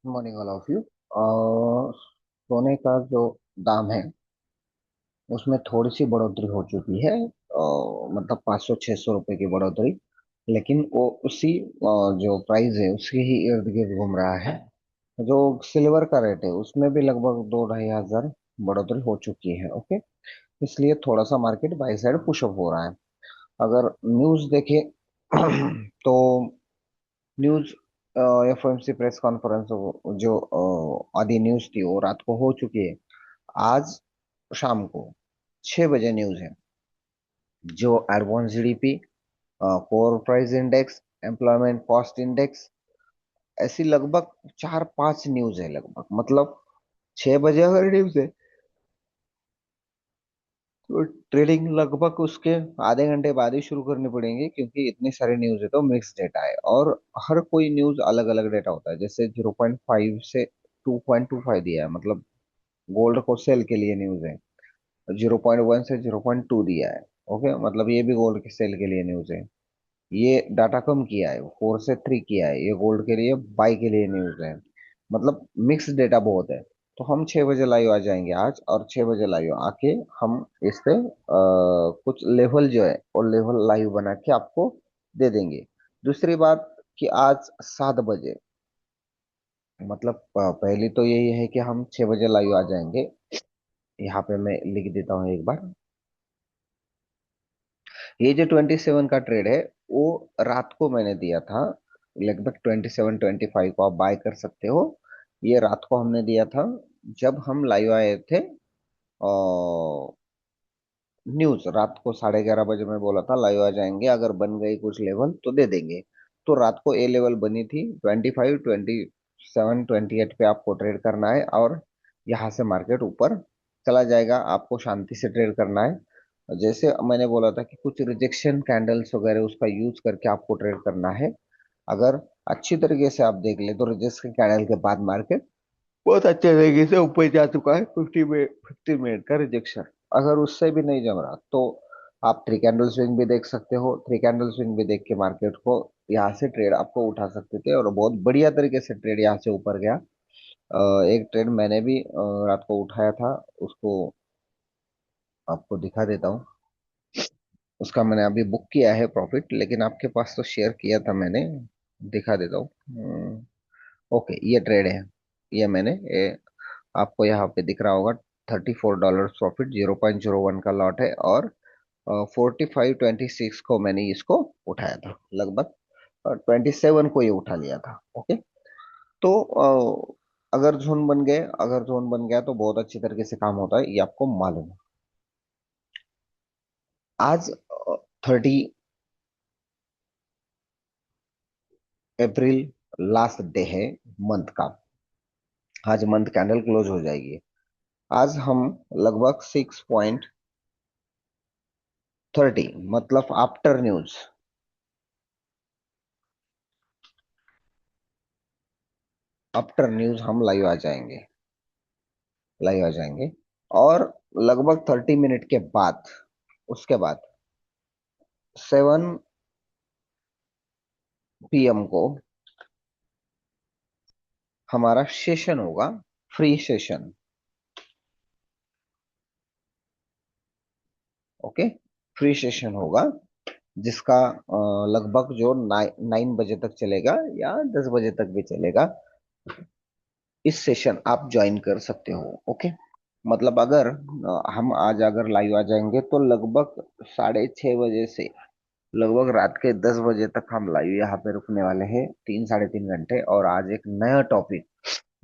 Morning all of you. सोने का जो दाम है उसमें थोड़ी सी बढ़ोतरी हो चुकी है। मतलब 500-600 रुपए की बढ़ोतरी। लेकिन वो उसी जो प्राइस है उसके ही इर्द गिर्द घूम रहा है। जो सिल्वर का रेट है उसमें भी लगभग 2-2.5 हजार बढ़ोतरी हो चुकी है। ओके, इसलिए थोड़ा सा मार्केट बाई साइड पुशअप हो रहा है। अगर न्यूज देखें तो न्यूज एफओएमसी प्रेस कॉन्फ्रेंस जो आदि न्यूज थी वो रात को हो चुकी है। आज शाम को 6 बजे न्यूज है। जो advance GDP, core price index, employment cost index, ऐसी लगभग 4-5 न्यूज है लगभग। मतलब 6 बजे अगर न्यूज है तो ट्रेडिंग लगभग उसके आधे घंटे बाद ही शुरू करनी पड़ेगी, क्योंकि इतनी सारी न्यूज है तो मिक्स डेटा है। और हर कोई न्यूज अलग अलग डेटा होता है। जैसे 0.5 से 2.25 दिया है, मतलब गोल्ड को सेल के लिए न्यूज है। 0.1 से 0.2 दिया है, ओके, मतलब ये भी गोल्ड के सेल के लिए न्यूज है। ये डाटा कम किया है, 4 से 3 किया है, ये गोल्ड के लिए बाई के लिए न्यूज है। मतलब मिक्स डेटा बहुत है। तो हम 6 बजे लाइव आ जाएंगे आज, और 6 बजे लाइव आके हम इस पे कुछ लेवल जो है और लेवल लाइव बना के आपको दे देंगे। दूसरी बात कि आज 7 बजे, मतलब पहली तो यही है कि हम 6 बजे लाइव आ जाएंगे। यहाँ पे मैं लिख देता हूँ एक बार। ये जो 27 का ट्रेड है वो रात को मैंने दिया था। लगभग 27-25 को आप बाय कर सकते हो। ये रात को हमने दिया था जब हम लाइव आए थे। और न्यूज रात को 11:30 बजे मैं बोला था लाइव आ जाएंगे, अगर बन गई कुछ लेवल तो दे देंगे। तो रात को ए लेवल बनी थी 25, 27, 28 पे आपको ट्रेड करना है, और यहाँ से मार्केट ऊपर चला जाएगा, आपको शांति से ट्रेड करना है। जैसे मैंने बोला था कि कुछ रिजेक्शन कैंडल्स वगैरह उसका यूज करके आपको ट्रेड करना है। अगर अच्छी तरीके से आप देख ले तो रिजेक्शन कैंडल के बाद मार्केट बहुत अच्छे तरीके से ऊपर जा चुका है। 50 मिनट का रिजेक्शन, अगर उससे भी नहीं जम रहा तो आप 3 कैंडल स्विंग भी देख सकते हो। 3 कैंडल स्विंग भी देख के मार्केट को यहाँ से ट्रेड आपको उठा सकते थे, और बहुत बढ़िया तरीके से ट्रेड यहाँ से ऊपर गया। एक ट्रेड मैंने भी रात को उठाया था, उसको आपको दिखा देता हूँ। उसका मैंने अभी बुक किया है प्रॉफिट, लेकिन आपके पास तो शेयर किया था मैंने। दिखा देता हूँ। ओके, ये ट्रेड है। ये मैंने आपको यहाँ पे दिख रहा होगा। $34 प्रॉफिट, 0.01 का लॉट है, और 45-26 को मैंने इसको उठाया था लगभग। 27 को ये उठा लिया था। ओके, तो अगर जोन बन गया तो बहुत अच्छी तरीके से काम होता है, ये आपको मालूम है। आज 30 अप्रैल लास्ट डे है मंथ का। आज मंथ कैंडल क्लोज हो जाएगी। आज हम लगभग 6.30, मतलब आफ्टर न्यूज हम लाइव आ जाएंगे। और लगभग 30 मिनट के बाद, उसके बाद 7 PM को हमारा सेशन होगा, free session. Okay, free session होगा, जिसका लगभग जो 9 बजे तक चलेगा या 10 बजे तक भी चलेगा। इस सेशन आप ज्वाइन कर सकते हो। ओके, मतलब अगर हम आज अगर लाइव आ जाएंगे तो लगभग 6:30 बजे से लगभग रात के 10 बजे तक हम लाइव यहाँ पे रुकने वाले हैं, 3-3.5 घंटे। और आज एक नया टॉपिक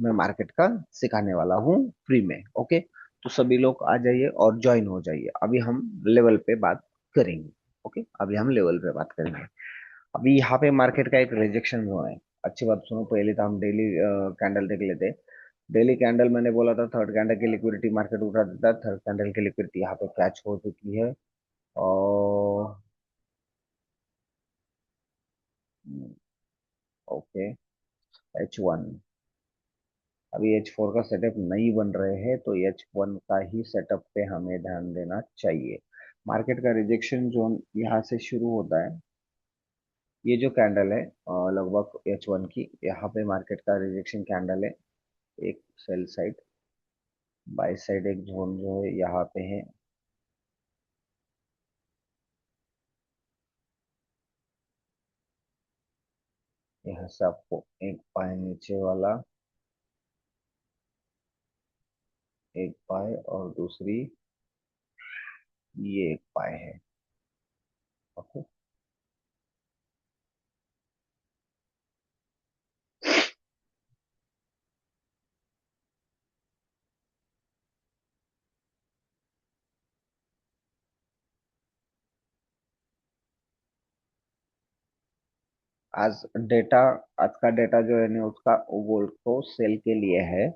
मैं मार्केट का सिखाने वाला हूँ फ्री में। ओके, तो सभी लोग आ जाइए और ज्वाइन हो जाइए। अभी हम लेवल पे बात करेंगे। ओके, अभी हम लेवल पे बात करेंगे। अभी यहाँ पे मार्केट का एक रिजेक्शन हुआ है। अच्छी बात सुनो, पहले तो हम डेली कैंडल देख लेते। डेली कैंडल मैंने बोला था थर्ड कैंडल की लिक्विडिटी मार्केट उठा देता है। थर्ड कैंडल की लिक्विडिटी यहाँ पे कैच हो चुकी है। और ओके, H1, अभी H4 का सेटअप नहीं बन रहे हैं, तो H1 का ही सेटअप पे हमें ध्यान देना चाहिए। मार्केट का रिजेक्शन जोन यहाँ से शुरू होता है। ये जो कैंडल है लगभग H1 की, यहाँ पे मार्केट का रिजेक्शन कैंडल है। एक सेल साइड, बाय साइड एक जोन जो है यहाँ पे है। यहाँ से आपको एक पाए नीचे वाला, एक पाए, और दूसरी ये एक पाए है। ओके। आज डेटा, आज का डेटा जो है ना उसका गोल्ड को सेल के लिए है,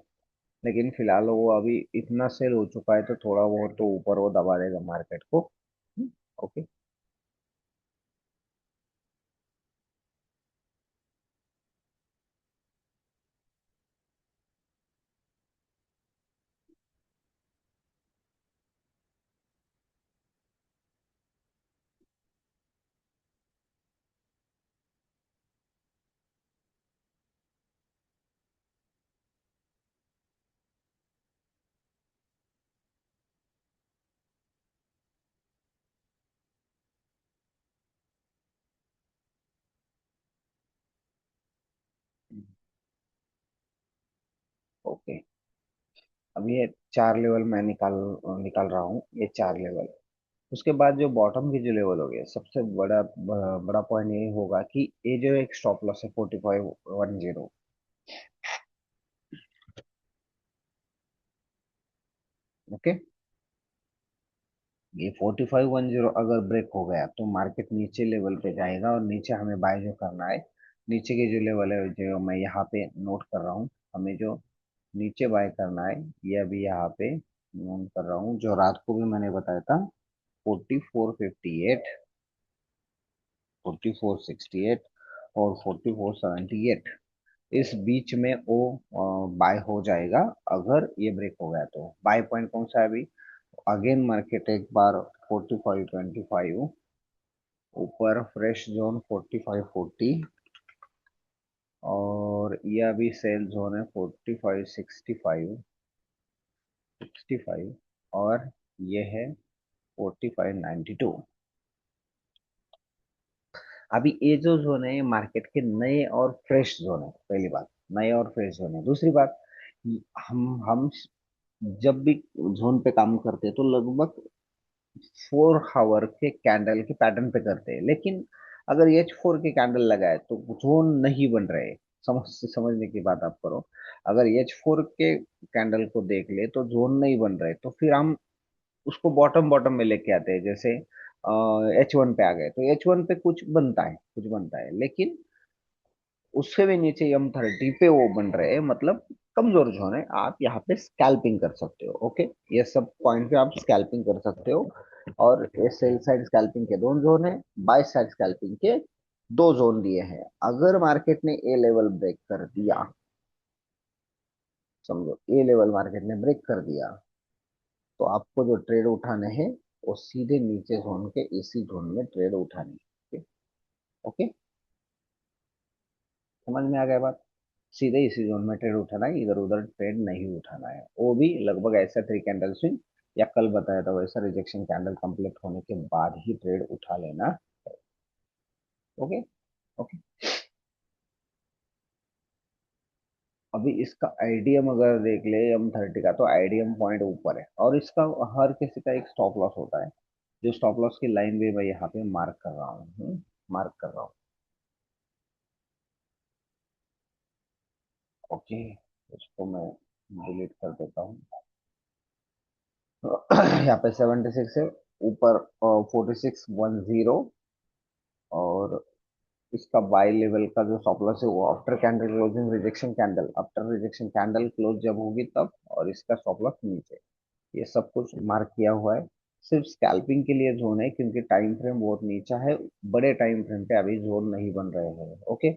लेकिन फिलहाल वो अभी इतना सेल हो चुका है तो थोड़ा बहुत तो ऊपर वो दबा देगा मार्केट को। ओके। ओके। अब ये चार लेवल मैं निकाल रहा हूँ, ये चार लेवल। उसके बाद जो बॉटम की जो लेवल हो गया, सबसे बड़ा बड़ा पॉइंट ये होगा कि ये जो एक स्टॉप लॉस है 4510। ओके। ये 4510 अगर ब्रेक हो गया तो मार्केट नीचे लेवल पे जाएगा, और नीचे हमें बाय जो करना है, नीचे के जो लेवल है जो मैं यहाँ पे नोट कर रहा हूँ, हमें जो नीचे बाय करना है ये अभी यहाँ पे नोट कर रहा हूँ, जो रात को भी मैंने बताया था 4458, 4468 और 4478। इस बीच में वो बाय हो जाएगा। अगर ये ब्रेक हो गया तो बाय पॉइंट कौन सा है अभी, अगेन मार्केट एक बार 4525 ऊपर, फ्रेश जोन 4540, और ये अभी सेल जोन है 4565, और ये है 4592। अभी ये जो जोन है ये मार्केट के नए और फ्रेश जोन है, पहली बात, नए और फ्रेश जोन है। दूसरी बात, हम जब भी जोन पे काम करते हैं तो लगभग 4 आवर के कैंडल के पैटर्न पे करते हैं, लेकिन अगर H4 के कैंडल लगाए तो जोन नहीं बन रहे। समझने की बात आप करो, अगर H4 के कैंडल को देख ले तो जोन नहीं बन रहे, तो फिर हम उसको बॉटम बॉटम में लेके आते हैं। जैसे H1 पे आ गए तो H1 पे कुछ बनता है, कुछ बनता है, लेकिन उससे भी नीचे M30 पे वो बन रहे हैं, मतलब कमजोर जोन है। आप यहाँ पे स्कैल्पिंग कर सकते हो। ओके। ये सब पॉइंट पे आप स्कैल्पिंग कर सकते हो। और ये सेल साइड स्कैल्पिंग के दो जोन है, बाय साइड स्कैल्पिंग के दो जोन दिए हैं। अगर मार्केट ने ए लेवल ब्रेक कर दिया, समझो ए लेवल मार्केट ने ब्रेक कर दिया, तो आपको जो ट्रेड उठाने हैं वो सीधे नीचे जोन के इसी जोन में ट्रेड उठानी है। ओके। समझ में आ गया बात। सीधे इसी जोन में ट्रेड उठाना है, इधर उधर ट्रेड नहीं उठाना है, वो भी लगभग ऐसा 3 कैंडल स्विंग, या कल बताया था वैसा रिजेक्शन कैंडल कंप्लीट होने के बाद ही ट्रेड उठा लेना। ओके। ओके। अभी इसका आईडीएम अगर देख ले M30 का, तो आईडीएम पॉइंट ऊपर है, और इसका हर किसी का एक स्टॉप लॉस होता है। जो स्टॉप लॉस की लाइन भी मैं यहाँ पे मार्क कर रहा हूँ, मार्क कर रहा हूँ। ओके। इसको मैं डिलीट कर देता हूँ। यहाँ पे 76 है, ऊपर 4610, और इसका बाय लेवल का जो स्टॉप लॉस है वो after candle closing rejection candle, after rejection candle close जब होगी तब, और इसका स्टॉप लॉस नीचे। ये सब कुछ मार्क किया हुआ है। सिर्फ स्कैल्पिंग के लिए जोन है, क्योंकि टाइम फ्रेम बहुत नीचा है, बड़े टाइम फ्रेम पे अभी जोन नहीं बन रहे हैं। ओके।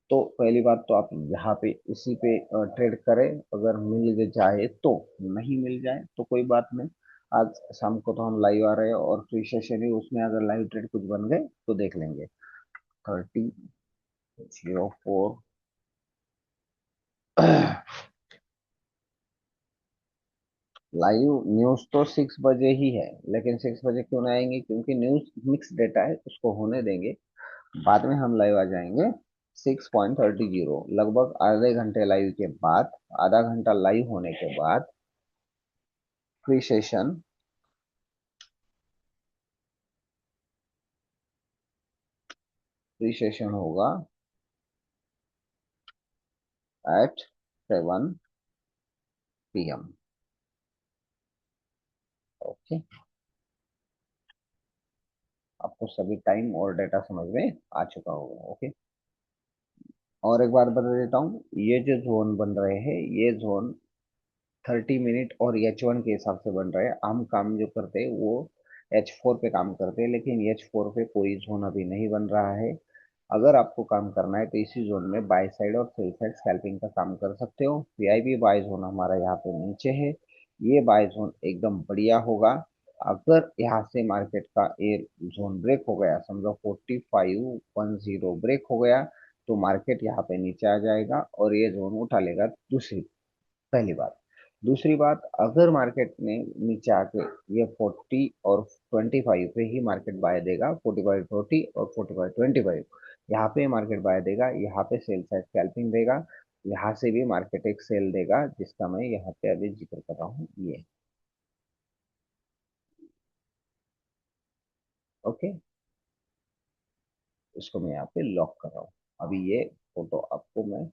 तो पहली बात तो आप यहाँ पे इसी पे ट्रेड करें, अगर मिल जाए तो, नहीं मिल जाए तो कोई बात नहीं। आज शाम को तो हम लाइव आ रहे हैं और फ्री सेशन है, उसमें अगर लाइव ट्रेड कुछ बन गए तो देख लेंगे। 30.04। लाइव न्यूज तो 6 बजे ही है, लेकिन 6 बजे क्यों ना आएंगे, क्योंकि न्यूज मिक्स डेटा है, उसको होने देंगे। बाद में हम लाइव आ जाएंगे 6.30, लगभग आधे घंटे लाइव के बाद। आधा घंटा लाइव होने के बाद प्री सेशन, प्री सेशन होगा एट 7 PM। ओके, आपको सभी टाइम और डेटा समझ में आ चुका होगा। ओके, और एक बार बता देता हूँ, ये जो जोन बन रहे हैं, ये जोन 30 मिनट और H1 के हिसाब से बन रहे हैं। हम काम जो करते हैं वो H4 पे काम करते हैं, लेकिन H4 पे कोई जोन अभी नहीं बन रहा है। अगर आपको काम करना है तो इसी जोन में बाय साइड और सेल साइड स्कैल्पिंग का काम कर सकते हो। वीआईपी बाय जोन हमारा यहाँ पे नीचे है, ये बाय जोन एकदम बढ़िया होगा। अगर यहाँ से मार्केट का ये जोन ब्रेक हो गया, समझो 4510 ब्रेक हो गया, तो मार्केट यहाँ पे नीचे आ जाएगा और ये जोन उठा लेगा। दूसरी पहली बात। दूसरी बात, अगर मार्केट ने नीचे आके ये 40 और 25 पे ही मार्केट बाय देगा, 45 40 और 45 25, यहाँ पे मार्केट बाय देगा, यहाँ पे सेल साइड स्कैल्पिंग देगा, यहाँ से भी मार्केट एक सेल देगा, जिसका मैं यहाँ पे अभी जिक्र कर रहा हूँ ये। ओके, इसको मैं यहाँ पे लॉक कर रहा हूँ। अभी ये फोटो आपको मैं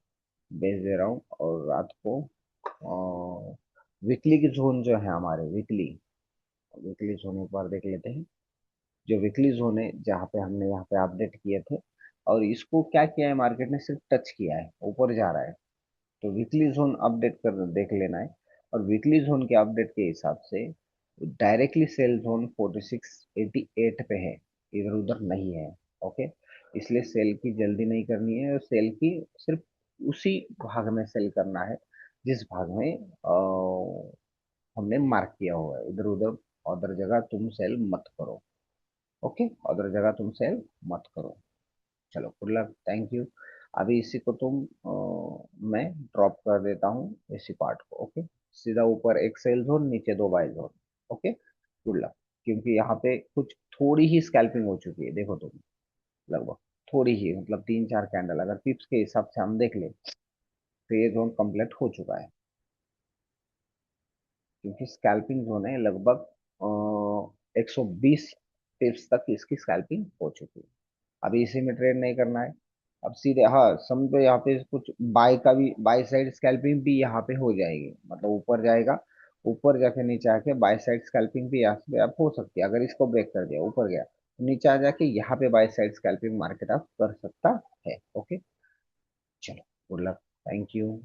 भेज दे रहा हूँ, और रात को वीकली की जोन जो है हमारे, वीकली वीकली जोन एक बार देख लेते हैं। जो वीकली जोन है, जहाँ पे हमने यहाँ पे अपडेट किए थे, और इसको क्या किया है मार्केट ने, सिर्फ टच किया है, ऊपर जा रहा है। तो वीकली जोन अपडेट कर देख लेना है। और वीकली जोन के अपडेट के हिसाब से डायरेक्टली सेल जोन 4688 पे है, इधर उधर नहीं है। ओके, इसलिए सेल की जल्दी नहीं करनी है, और सेल की सिर्फ उसी भाग में सेल करना है जिस भाग में हमने मार्क किया हुआ है। इधर उधर अदर जगह तुम सेल मत करो। ओके, अदर जगह तुम सेल मत करो। चलो, गुड लक, थैंक यू। अभी इसी को मैं ड्रॉप कर देता हूँ, इसी पार्ट को। ओके, सीधा ऊपर एक सेल जोन, नीचे दो buy zone. Okay, good luck. क्योंकि यहाँ पे कुछ थोड़ी ही स्कैल्पिंग हो चुकी है, देखो तुम, लगभग थोड़ी ही, मतलब 3 4 कैंडल अगर पिप्स के हिसाब से हम देख ले, तो ये जोन कंप्लीट हो चुका है। क्योंकि स्कैल्पिंग जोन है लगभग 120 पिप्स तक इसकी स्कैल्पिंग हो चुकी है। अभी इसी में ट्रेड नहीं करना है। अब सीधे, हाँ समझो, यहाँ पे कुछ बाय का भी, बाय साइड स्कैल्पिंग भी यहाँ पे हो जाएगी, मतलब ऊपर जाएगा, ऊपर जाके नीचे आके बाय साइड स्कैल्पिंग भी यहाँ पे आप हो सकती है। अगर इसको ब्रेक कर दिया, ऊपर गया, तो नीचे आ जाके यहाँ पे बाय साइड स्कैल्पिंग मार्केट आप कर सकता है। ओके, चलो, गुड लक, थैंक यू।